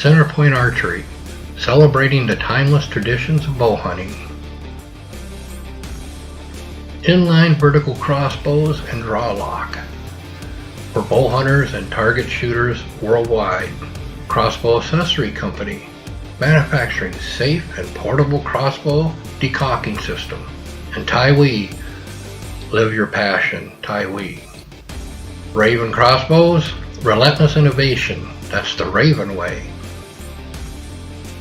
Centerpoint Archery, celebrating the timeless traditions of bow hunting. Inline vertical crossbows and draw lock. For bow hunters and target shooters worldwide, Crossbow Accessory Company, manufacturing safe and portable crossbow decocking system. And Taiwee, live your passion, Taiwee. Raven Crossbows, relentless innovation, that's the Raven way.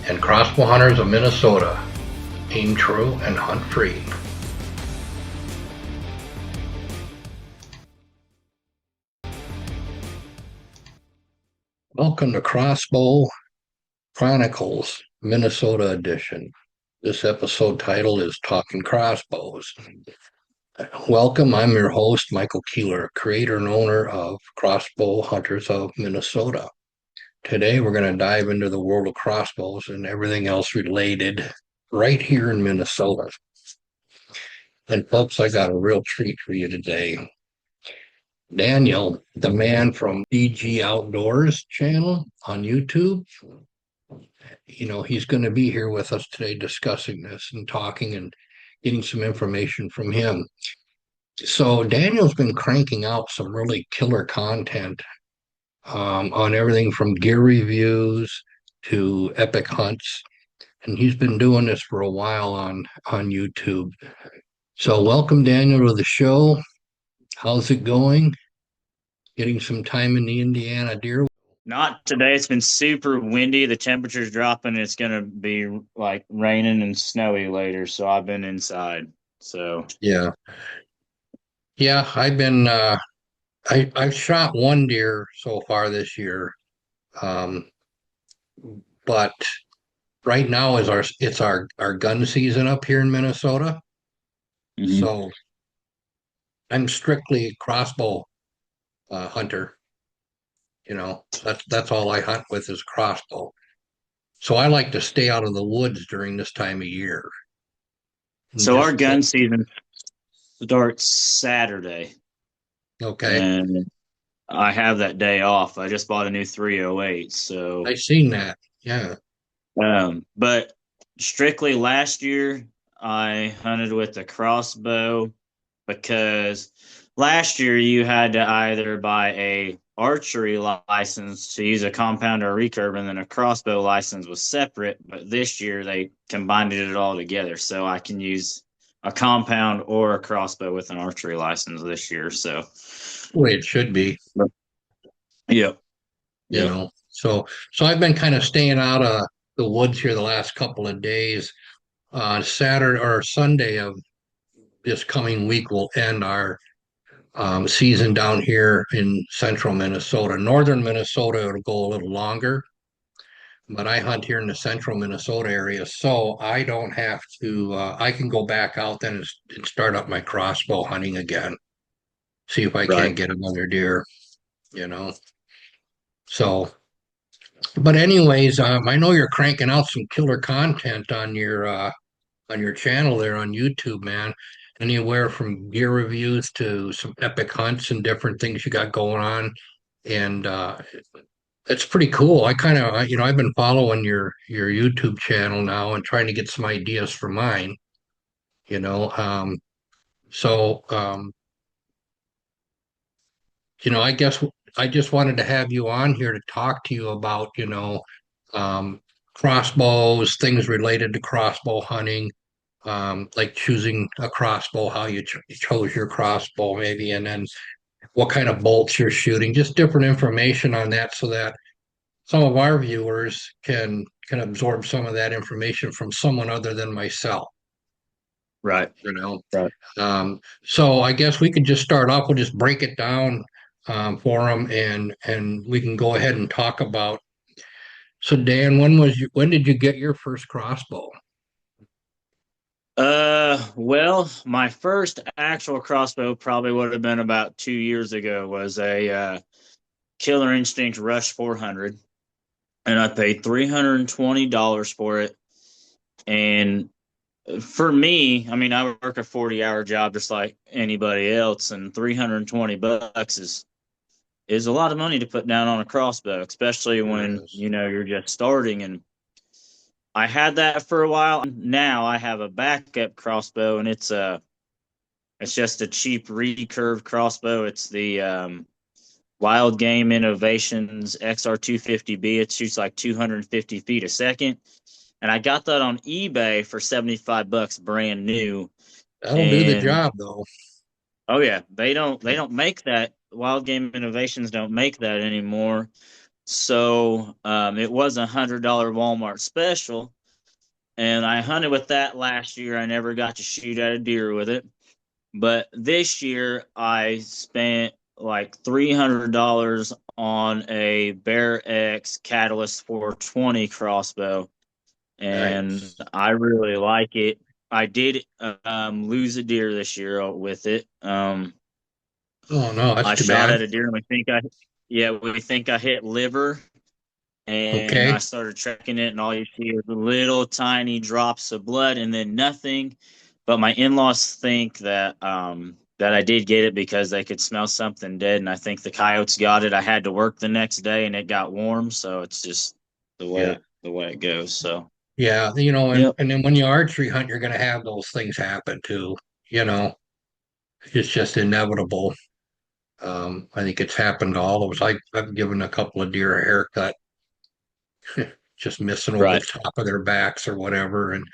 And Crossbow Hunters of Minnesota, aim true and hunt free. Welcome to Crossbow Chronicles, Minnesota edition. This episode title is Talking Crossbows. Welcome, I'm your host, Michael Keeler, creator and owner of Crossbow Hunters of Minnesota. Today we're going to dive into the world of crossbows and everything else related right here in Minnesota. And folks, I got a real treat for you today. Daniel, the man from DG Outdoors channel on YouTube, he's going to be here with us today discussing this and talking and getting some information from him. So Daniel's been cranking out some really killer content on everything from gear reviews to epic hunts. And he's been doing this for a while on YouTube. So welcome, Daniel, to the show. How's it going? Getting some time in the Indiana deer? Not today. It's been super windy. The temperature's dropping. It's going to be like raining and snowy later. So I've been inside. So Yeah. I've been I've shot one deer so far this year. But right now it's our gun season up here in Minnesota. So I'm strictly crossbow hunter. That's all I hunt with is crossbow. So I like to stay out of the woods during this time of year. So our gun season starts Saturday. Okay. And I have that day off. I just bought a new 308. So I've seen that. Yeah. But strictly last year I hunted with the crossbow because last year you had to either buy a archery license to use a compound or a recurve, and then a crossbow license was separate. But this year they combined it all together, so I can use a compound or a crossbow with an archery license this year. So the way it should be. Yep. So I've been kind of staying out of the woods here the last couple of days. Saturday or Sunday of this coming week will end our season down here in central Minnesota. Northern Minnesota, it'll go a little longer, but I hunt here in the central Minnesota area, so I don't have to, I can go back out then and start up my crossbow hunting again, see if I can't get another deer, So, but anyways, I know you're cranking out some killer content on your channel there on YouTube, man. Anywhere from gear reviews to some epic hunts and different things you got going on, and it's pretty cool. I kind of, I've been following your YouTube channel now and trying to get some ideas for mine. You know, um, so I guess I just wanted to have you on here to talk to you about, um, crossbows, things related to crossbow hunting, like choosing a crossbow, how you chose your crossbow, maybe, and then what kind of bolts you're shooting, just different information on that, so that some of our viewers can absorb some of that information from someone other than myself. Right. Right. So I guess we could just start off. We'll just break it down for them, and we can go ahead and talk about. So Dan, when did you get your first crossbow? Well, my first actual crossbow probably would have been about 2 years ago. Was a Killer Instinct Rush 400, and I paid $320 for it. And for me, I mean, I work a 40-hour job just like anybody else, and $320 is is a lot of money to put down on a crossbow, especially There when is. you know you're just starting. And I had that for a while. Now I have a backup crossbow, and it's just a cheap recurve crossbow. It's the Wild Game Innovations XR250B. It shoots like 250 feet a second, and I got that on eBay for 75 bucks, brand new. That'll do the And job though. oh yeah, they don't make that. Wild Game Innovations don't make that anymore. So it was $100 Walmart special, and I hunted with that last year. I never got to shoot at a deer with it, but this year I spent like $300 on a Bear X Catalyst 420 crossbow, and Nice. I really like it. I did lose a deer this year with it. Oh no, that's I too shot bad. at a deer, and we think I hit liver, and I Okay. started checking it, and all you see is little tiny drops of blood, and then nothing. But my in-laws think that I did get it because they could smell something dead, and I think the coyotes got it. I had to work the next day, and it got warm, so it's just the Yeah. way the way it goes. So Yeah. yep, And then when you archery hunt, you're gonna have those things happen too. You know, it's just inevitable. I think it's happened to all of us. I've given a couple of deer a haircut, just missing over right. the top of their backs or whatever, and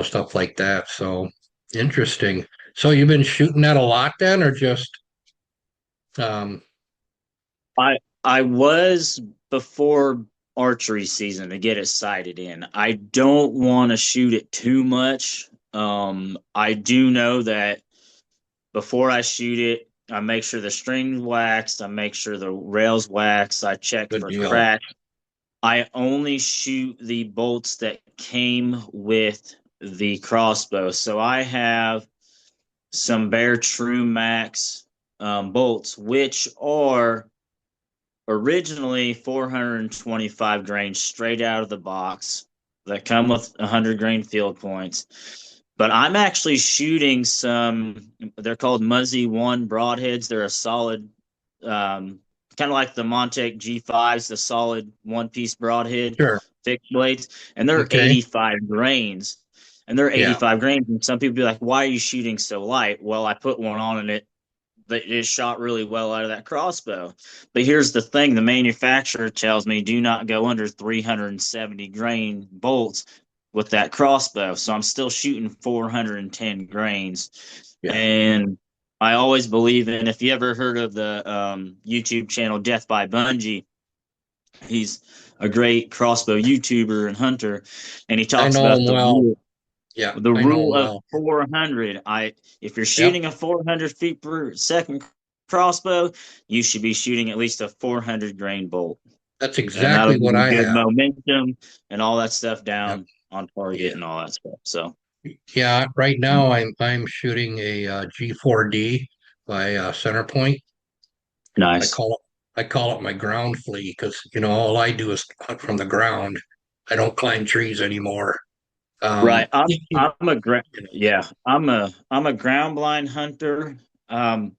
stuff like that. So interesting. So you've been shooting that a lot then, or just um, I was before archery season to get it sighted in. I don't want to shoot it too much. I do know that before I shoot it, I make sure the string's waxed. I make sure the rail's waxed. I check good for deal? cracks. I only shoot the bolts that came with the crossbow. So I have some Bear True Max bolts, which are originally 425 grain straight out of the box that come with 100 grain field points. But I'm actually shooting some, they're called Muzzy 1 broadheads. They're a solid, kind of like the Montec G5s, the solid one piece broadhead, Sure. fixed blades, and they're Okay. 85 grains. And they're Yeah. 85 grains. And some people be like, why are you shooting so light? Well, I put one on and it shot really well out of that crossbow. But here's the thing: the manufacturer tells me do not go under 370 grain bolts with that crossbow. So I'm still shooting 410 grains. Yeah. And I always believe in, if you ever heard of the YouTube channel Death by Bungie, he's a great crossbow YouTuber and hunter, and he I talks know about him well. Yeah, the I know rule him of well. 400. If you're Yep. shooting a 400 feet per second crossbow, you should be shooting at least a 400 grain bolt, That's and that'll exactly give what you I good have. momentum and all that stuff Yep. down on target Yeah. and all that stuff. So Yeah. Right now, I'm shooting a G4D by Center Point. I nice. call I call it my ground flea because all I do is hunt from the ground. I don't climb trees anymore. Right. You I'm a know, yeah. I'm a ground blind hunter. Um,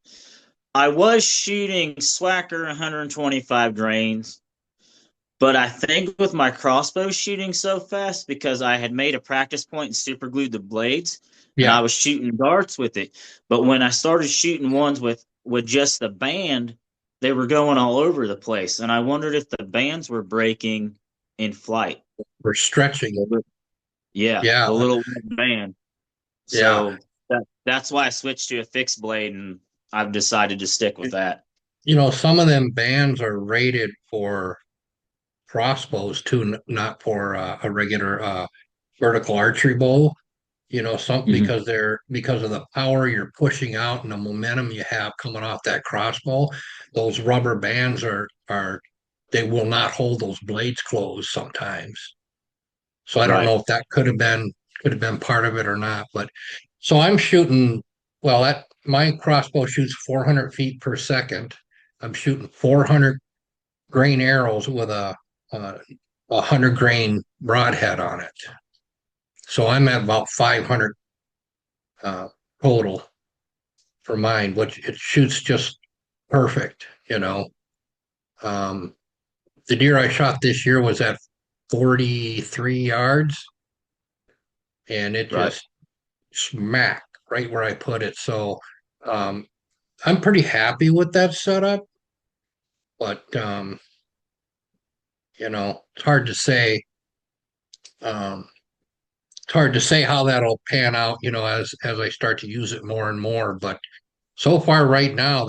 I was shooting Swacker 125 grains. But I think with my crossbow shooting so fast because I had made a practice point and super glued the blades and yeah, I was shooting darts with it. But when I started shooting ones with just the band, they were going all over the place. And I wondered if the bands were breaking in flight. we're stretching. Yeah, Yeah, the little band. yeah. So that's why I switched to a fixed blade, and I've decided to stick with that. Some of them bands are rated for crossbows too, not for a regular vertical archery bow. Some Mhm. because of the power you're pushing out and the momentum you have coming off that crossbow. Those rubber bands are they will not hold those blades closed sometimes. So I don't Right. know if that could have been part of it or not. But so I'm shooting. Well, that my crossbow shoots 400 feet per second. I'm shooting 400 grain arrows with a 100 grain broadhead on it. So I'm at about 500 uh, total for mine, which it shoots just perfect. Um, the deer I shot this year was at 43 yards, and it Right. just smacked right where I put it. So um, I'm pretty happy with that setup, but it's hard to say. Um, it's hard to say how that'll pan out, as I start to use it more and more. But so far, right now,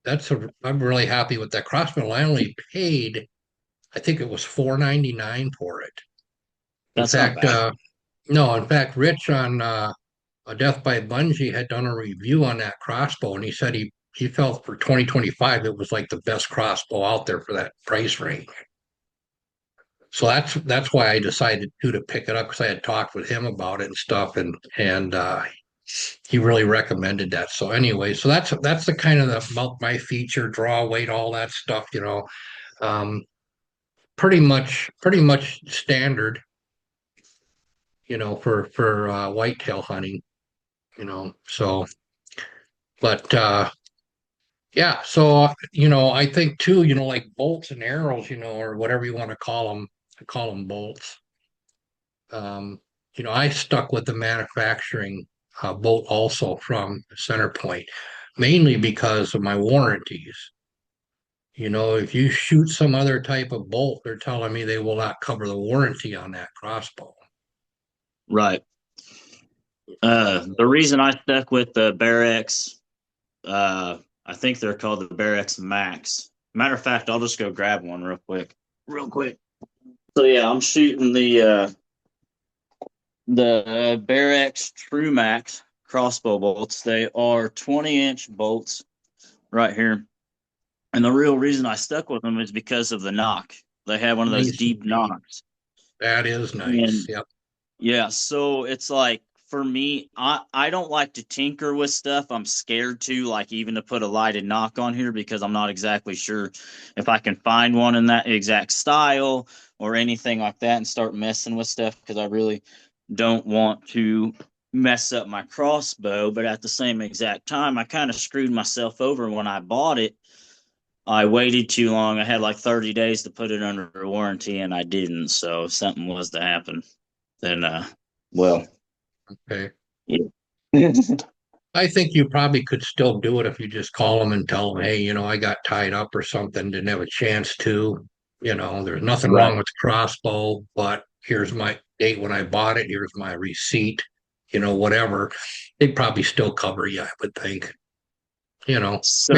I'm really happy with that crossbow. I only paid, I think it was 4.99 for it. In That's not fact, bad. no, in fact, Rich on a Death by Bungie had done a review on that crossbow, and he said he felt for 2025 it was like the best crossbow out there for that price range. So that's why I decided to pick it up because I had talked with him about it and stuff, and he really recommended that. So anyway, so that's the kind of the about my feature, draw weight, all that stuff. Um, pretty much standard, for whitetail hunting. So, but yeah, so I think too, like bolts and arrows, or whatever you want to call them, I call them bolts. Um, I stuck with the manufacturing bolt also from Center Point, mainly because of my warranties. If you shoot some other type of bolt, they're telling me they will not cover the warranty on that crossbow. Right. The reason I stuck with the Bear X, I think they're called the Bear X Max. Matter of fact, I'll just go grab one real quick. Real quick. So yeah, I'm shooting the Bear X True Max crossbow bolts. They are 20-inch bolts right here. And the real reason I stuck with them is because of the knock. They have one of those Nice deep indeed. knocks. That is nice. And Yep. yeah, so it's like for me, I don't like to tinker with stuff. I'm scared to, like, even to put a lighted knock on here because I'm not exactly sure if I can find one in that exact style or anything like that and start messing with stuff because I really don't want to mess up my crossbow. But at the same exact time, I kind of screwed myself over when I bought it. I waited too long. I had like 30 days to put it under warranty and I didn't. So if something was to happen, then well, Okay. yeah. I think you probably could still do it if you just call them and tell them, hey, I got tied up or something, didn't have a chance to. There's nothing Right. wrong with the crossbow, but here's my date when I bought it. Here's my receipt, whatever. They'd probably still cover you, I would think. So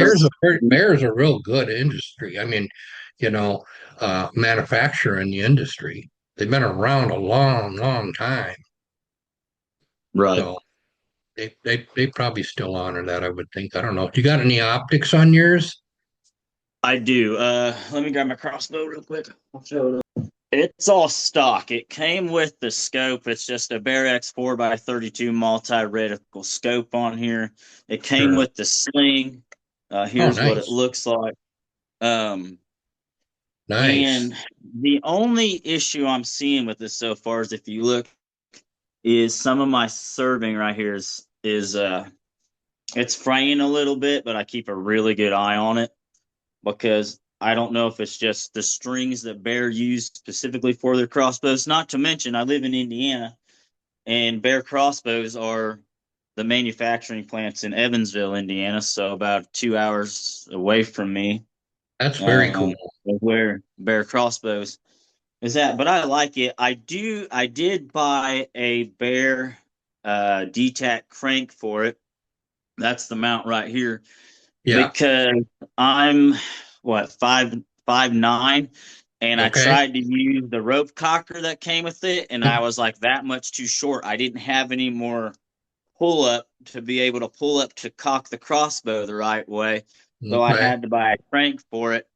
Bear's a real good industry. I mean, manufacturer in the industry. They've been around a long, long time. right. So they probably still honor that, I would think. I don't know. You got any optics on yours? I do. Let me grab my crossbow real quick. I'll show it. It's all stock. It came with the scope. It's just a Bear X 4x32 multi-reticle scope on here. It came Sure. with the sling. Oh, Here's what it nice. looks like. Um, Nice. and the only issue I'm seeing with this so far is if you look, is some of my serving right here is it's fraying a little bit, but I keep a really good eye on it because I don't know if it's just the strings that Bear used specifically for their crossbows. Not to mention, I live in Indiana, and Bear crossbows are the manufacturing plants in Evansville, Indiana, so about 2 hours away from me, That's very cool. where Bear crossbows is that. But I like it. I did buy a Bear DTAC crank for it. That's the mount right here Yeah. because I'm what 5'9", and I Okay. tried to use the rope cocker that came with it, and I was like that much too short. I didn't have any more pull up to be able to pull up to cock the crossbow the right way, so I Okay. had to buy a crank for it.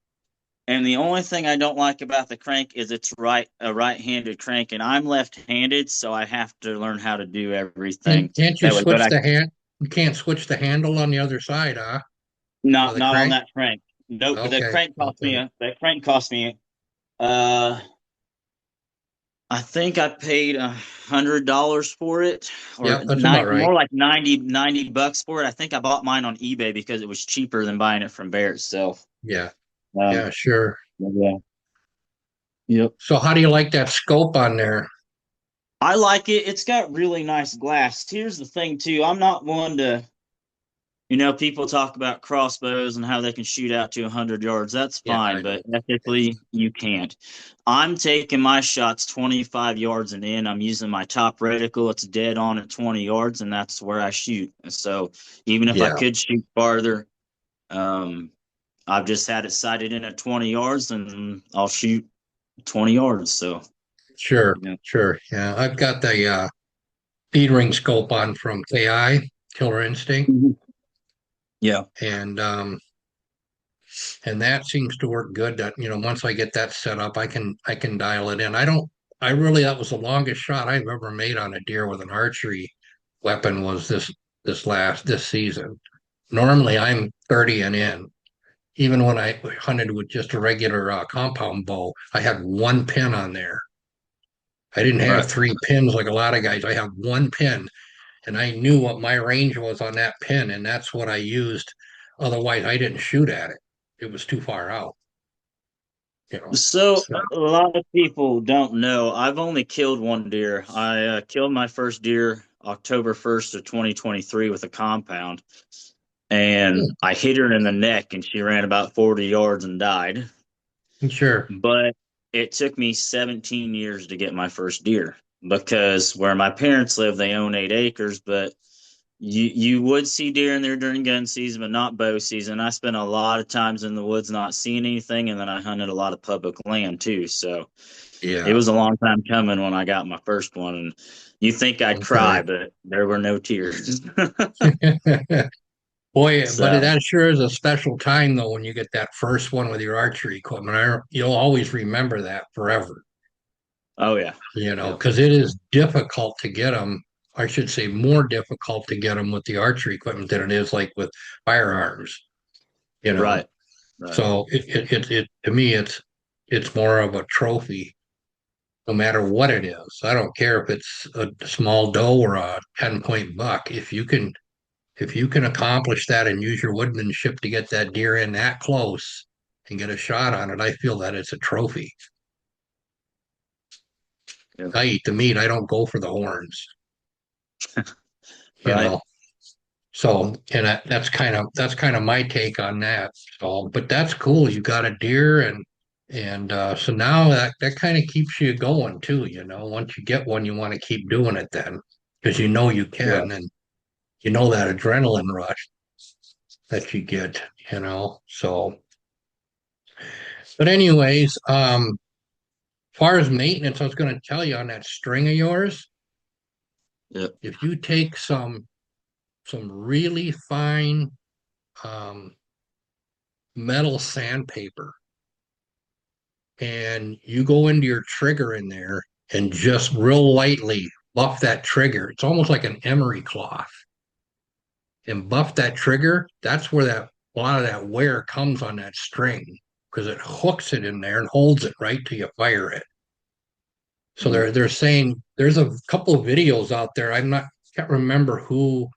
And the only thing I don't like about the crank is it's a right-handed crank, and I'm left-handed, so I have to learn how to do everything Can't you that way. But switch the hand? You can't switch the handle on the other side, huh? Of not the not on crank? that crank. Nope. Okay. Okay. That crank cost me. Uh, I think I paid $100 for it, or Yep, that's about right. more like 90 bucks for it. I think I bought mine on eBay because it was cheaper than buying it from Bear itself. Yeah. Um, Yeah, sure. yeah. Yep. So how do you like that scope on there? I like it. It's got really nice glass. Here's the thing, too. I'm not one to, people talk about crossbows and how they can shoot out to 100 yards. That's Yeah, I fine, know. but ethically, you can't. I'm taking my shots 25 yards and in. I'm using my top reticle. It's dead on at 20 yards, and that's where I shoot. So even if I Yeah, could shoot farther, um, I've just had it sighted in at 20 yards, and I'll shoot 20 yards. So, sure, yeah. sure. Yeah, I've got the feed ring scope on from KI, Killer Instinct, Mhm. Yeah. and that seems to work good. That once I get that set up, I can dial it in. I really that was the longest shot I've ever made on a deer with an archery weapon was this season. Normally I'm 30 and in. Even when I hunted with just a regular compound bow, I had one pin on there. I didn't have Right. three pins like a lot of guys. I have one pin, and I knew what my range was on that pin, and that's what I used. Otherwise, I didn't shoot at it. It was too far out, you know. So So, a lot of people don't know. I've only killed one deer. I killed my first deer October 1st of 2023 with a compound, and I hit her in the neck, and she ran about 40 yards and died. sure. But it took me 17 years to get my first deer because where my parents live, they own 8 acres, but you would see deer in there during gun season, but not bow season. I spent a lot of times in the woods not seeing anything, and then I hunted a lot of public land too. So it Yeah. was a long time coming when I got my first one. And you think I'd Okay. cry, but there were no tears. Boy, but So, that sure is a special time though when you get that first one with your archery equipment. You'll always remember that forever. oh yeah, yep, Because it is difficult to get them. I should say more difficult to get them with the archery equipment than it is like with firearms, you know. right, right, So it to me it's more of a trophy, no matter what it is. I don't care if it's a small doe or a 10-point buck. If you can accomplish that and use your woodmanship to get that deer in that close and get a shot on it, I feel that it's a trophy. yep, I eat the meat. I don't go for the horns, you right. know. So, and that's kind of my take on that. So, but that's cool. You got a deer, and so now that kind of keeps you going too. Once you get one, you want to keep doing it then because you Yeah. can, and that adrenaline rush that you get. So, but anyways, far as maintenance, I was going to tell you on that string of yours, Yep. if you take some really fine um, metal sandpaper and you go into your trigger in there and just real lightly buff that trigger. It's almost like an emery cloth and buff that trigger. That's where a lot of that wear comes on that string because it hooks it in there and holds it right till you fire it. So Mhm. they're saying there's a couple of videos out there. Can't remember who.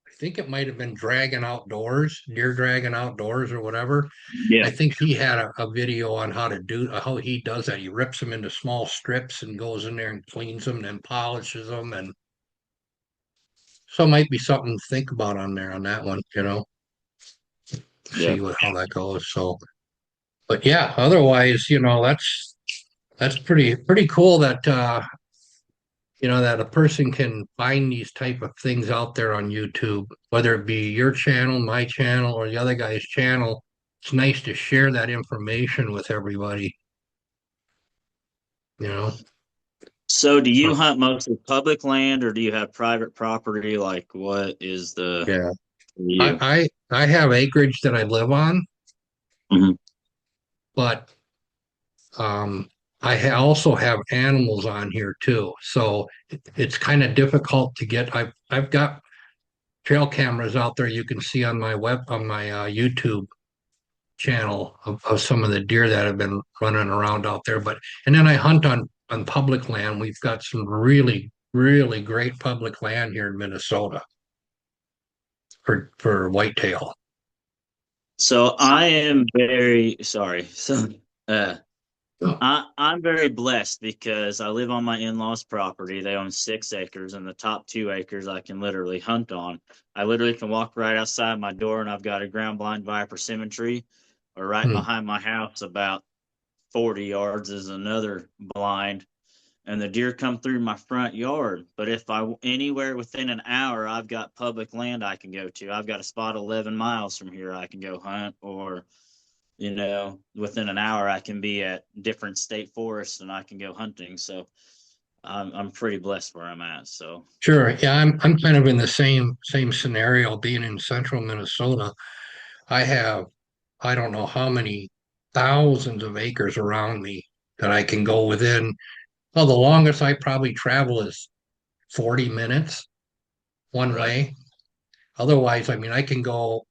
I think it might have been Dragon Outdoors, Deer Dragon Outdoors or whatever. Yeah. I think he had a video on how he does that. He rips them into small strips and goes in there and cleans them and then polishes them. And so it might be something to think about on there on that one, Yeah. see how that goes. So, but yeah, otherwise, that's pretty cool that a person can find these type of things out there on YouTube, whether it be your channel, my channel, or the other guy's channel. It's nice to share that information with everybody, you know. So, do you So, hunt mostly public land, or do you have private property? Like, what is the yeah, for you? I have acreage that I live on, Mhm. but also have animals on here too. So it's kind of difficult to get. I've got trail cameras out there you can see on my YouTube channel of some of the deer that have been running around out there. And then I hunt on public land. We've got some really, really great public land here in Minnesota for whitetail. So I am very sorry. So uh I'm very blessed because I live on my in-laws' property. They own 6 acres, and the top 2 acres I can literally hunt on. I literally can walk right outside my door, and I've got a ground blind viper symmetry, or right Hmm. behind my house, about 40 yards, is another blind, and the deer come through my front yard. But if anywhere within an hour, I've got public land I can go to. I've got a spot 11 miles from here I can go hunt, or within an hour I can be at different state forests and I can go hunting. So I'm pretty blessed where I'm at. So Sure. Yeah, I'm kind of in the same scenario being in central Minnesota. I have I don't know how many thousands of acres around me that I can go within. Well, the longest I probably travel is 40 minutes one right, way. Otherwise, I mean, I can go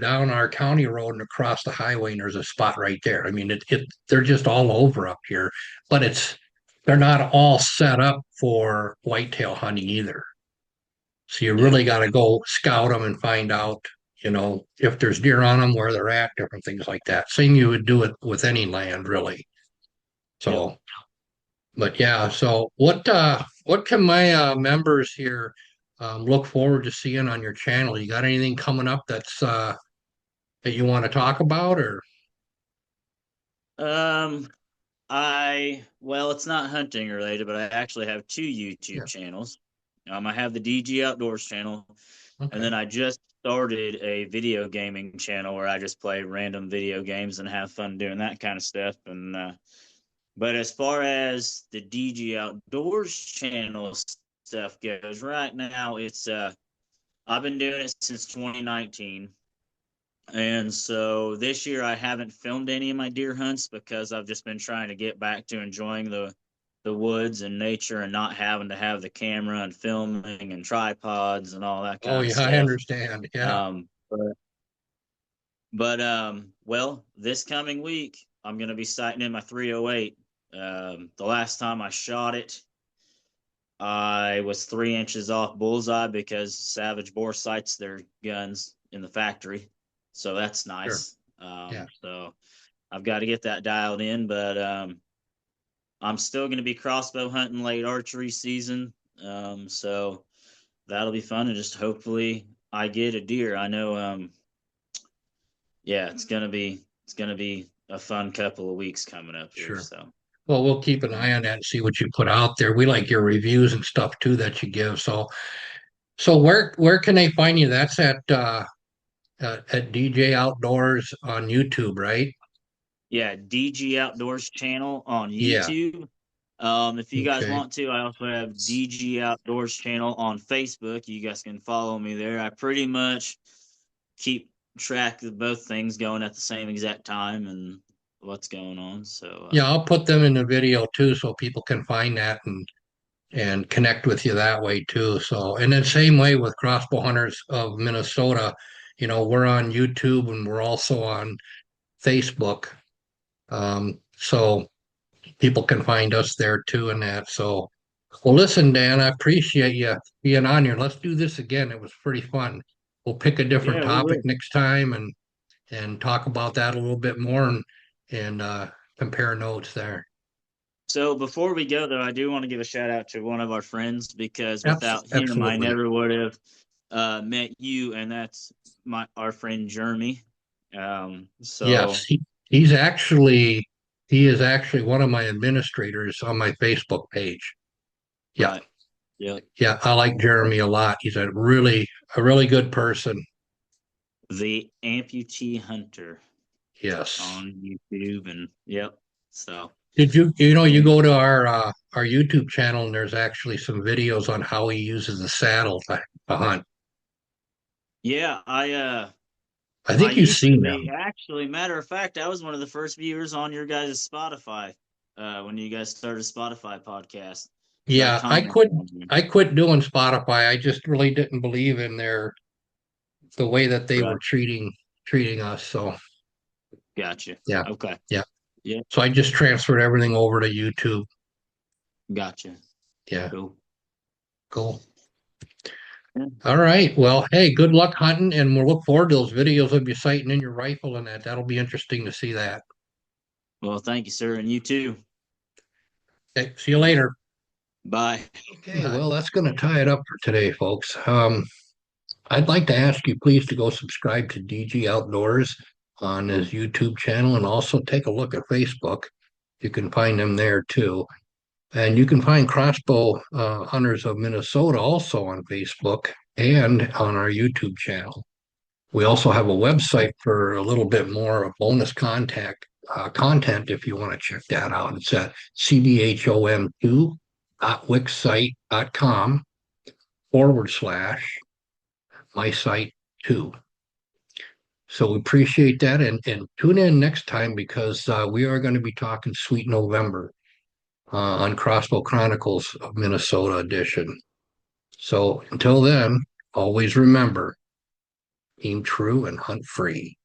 down our county road and across the highway, and there's a spot right there. I mean, they're just all over up here, but they're not all set up for whitetail hunting either. So you yeah, really got to go scout them and find out, if there's deer on them, where they're at, different things like that. Same you would do it with any land, really. yep. So, but yeah, so what can my members here look forward to seeing on your channel? You got anything coming up that you want to talk about, or Um, well, it's not hunting related, but I actually have 2 YouTube yeah, channels. I have the DG Outdoors channel, and okay, then I just started a video gaming channel where I just play random video games and have fun doing that kind of stuff. And but as far as the DG Outdoors channel stuff goes, right now I've been doing it since 2019. And so this year I haven't filmed any of my deer hunts because I've just been trying to get back to enjoying the woods and nature and not having to have the camera and filming and tripods and all that oh kind of yeah, I stuff. understand, yeah, Um, but well, this coming week I'm gonna be sighting in my 308. The last time I shot it, I was 3 inches off bullseye because Savage Bore sights their guns in the factory, so that's sure, nice. yeah, So I've got to get that dialed in, but I'm still going to be crossbow hunting late archery season, so that'll be fun, and just hopefully I get a deer. I know, yeah, it's gonna be a fun couple of weeks coming up here. sure. So Well, we'll keep an eye on that and see what you put out there. We like your reviews and stuff too that you give. So where can they find you? That's at DJ Outdoors on YouTube, right? yeah, DG Outdoors channel on Yeah. YouTube. If you guys Okay. want to, I also have DG Outdoors channel on Facebook. You guys can follow me there. I pretty much keep track of both things going at the same exact time and what's going on. So Yeah, I'll put them in the video too so people can find that and connect with you that way too. So, and then same way with Crossbow Hunters of Minnesota, we're on YouTube and we're also on Facebook. So people can find us there too and that. So, well, listen, Dan, I appreciate you being on here. Let's do this again. It was pretty fun. We'll pick a different yeah, we topic will. next time and talk about that a little bit more and compare notes there. So before we go though, I do want to give a shout out to one of our friends because without him, I Absolutely. never would have met you, and that's our friend Jeremy. Yes, So he is actually one of my administrators on my Facebook page. Yeah. right, yep, Yeah, I like Jeremy a lot. He's a really good person. the amputee hunter Yes. on YouTube, and yep. So Did you go to our YouTube channel and there's actually some videos on how he uses the saddle to hunt. yeah, I I think you've used to seen be them. actually. Matter of fact, I was one of the first viewers on your guys' Spotify when you guys started Spotify podcast because I Yeah, I commented quit on you. I quit doing Spotify. I just really didn't believe in the way that they were Right, treating us. So gotcha. yeah, Okay, yeah. yeah, So I just transferred everything over to YouTube. gotcha. Yeah, Cool. cool. All right. Well, hey, good luck hunting, and we'll look forward to those videos of you sighting in your rifle and that. That'll be interesting to see that. Well, thank you, sir, and you too. Okay, see you later. Bye. Okay, well, that's going to tie it up for today, folks. I'd like to ask you please to go subscribe to DG Outdoors on his YouTube channel and also take a look at Facebook. You can find them there too. And you can find Crossbow Hunters of Minnesota also on Facebook and on our YouTube channel. We also have a website for a little bit more of bonus content if you want to check that out. It's at cbhom2.wixsite.com/my site 2. So we appreciate that and tune in next time because we are going to be talking Sweet November on Crossbow Chronicles of Minnesota edition. So until then, always remember, aim true and hunt free.